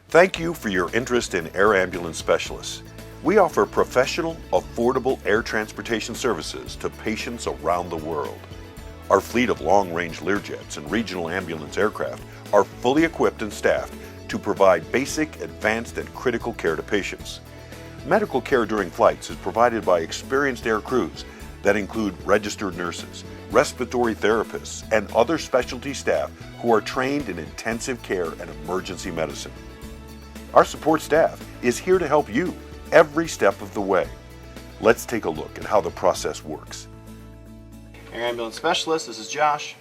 Thank you for your interest in Air Ambulance Specialists. We offer professional, affordable air transportation services to patients around the world. Our fleet of long-range Learjets and regional ambulance aircraft are fully equipped and staffed to provide basic, advanced, and critical care to patients. Medical care during flights is provided by experienced air crews that include registered nurses, respiratory therapists, and other specialty staff who are trained in intensive care and emergency medicine. Our support staff is here to help you every step of the way. Let's take a look at how the process works. Air Ambulance Specialist, this is Josh.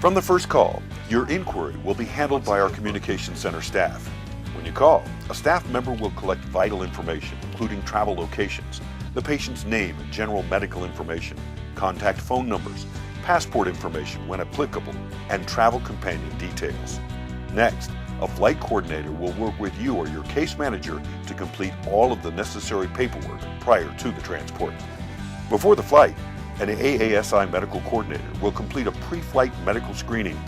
From the first call, your inquiry will be handled by our Communication Center staff. When you call, a staff member will collect vital information, including travel locations, the patient's name and general medical information, contact phone numbers, passport information when applicable, and travel companion details. Next, a flight coordinator will work with you or your case manager to complete all of the necessary paperwork prior to the transport. Before the flight, an AASI medical coordinator will complete a pre-flight medical screening.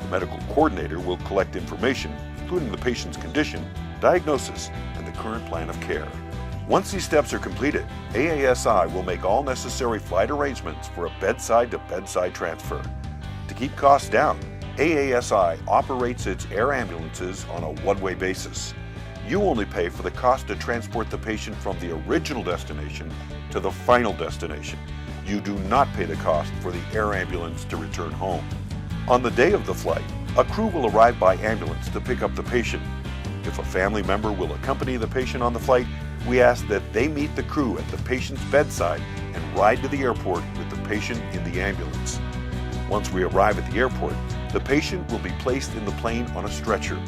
The medical coordinator will collect information, including the patient's condition, diagnosis, and the current plan of care. Once these steps are completed, AASI will make all necessary flight arrangements for a bedside-to-bedside transfer. To keep costs down, AASI operates its air ambulances on a one-way basis. You only pay for the cost to transport the patient from the original destination to the final destination. You do not pay the cost for the air ambulance to return home. On the day of the flight, a crew will arrive by ambulance to pick up the patient. If a family member will accompany the patient on the flight, we ask that they meet the crew at the patient's bedside and ride to the airport with the patient in the ambulance. Once we arrive at the airport, the patient will be placed in the plane on a stretcher.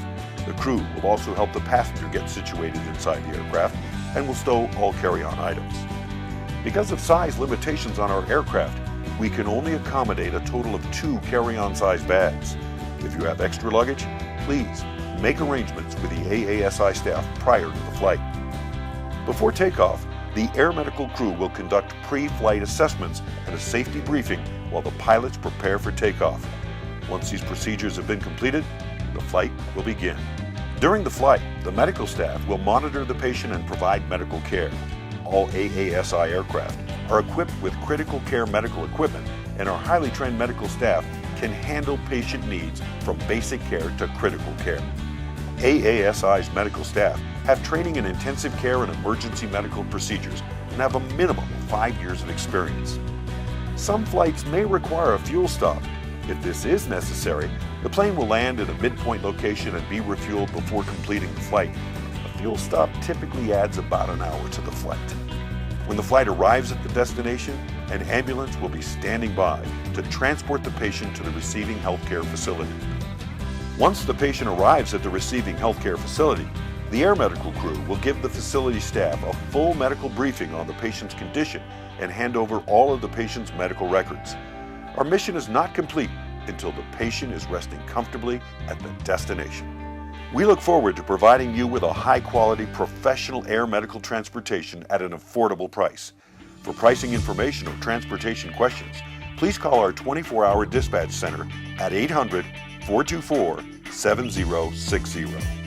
The crew will also help the passenger get situated inside the aircraft and will stow all carry-on items. Because of size limitations on our aircraft, we can only accommodate a total of 2 carry-on size bags. If you have extra luggage, please make arrangements with the AASI staff prior to the flight. Before takeoff, the air medical crew will conduct pre-flight assessments and a safety briefing while the pilots prepare for takeoff. Once these procedures have been completed, the flight will begin. During the flight, the medical staff will monitor the patient and provide medical care. All AASI aircraft are equipped with critical care medical equipment, and our highly trained medical staff can handle patient needs from basic care to critical care. AASI's medical staff have training in intensive care and emergency medical procedures and have a minimum of 5 years of experience. Some flights may require a fuel stop. If this is necessary, the plane will land at a midpoint location and be refueled before completing the flight. A fuel stop typically adds about an hour to the flight. When the flight arrives at the destination, an ambulance will be standing by to transport the patient to the receiving healthcare facility. Once the patient arrives at the receiving healthcare facility, the air medical crew will give the facility staff a full medical briefing on the patient's condition and hand over all of the patient's medical records. Our mission is not complete until the patient is resting comfortably at the destination. We look forward to providing you with a high-quality professional air medical transportation at an affordable price. For pricing information or transportation questions, please call our 24-hour dispatch center at 800-424-7060.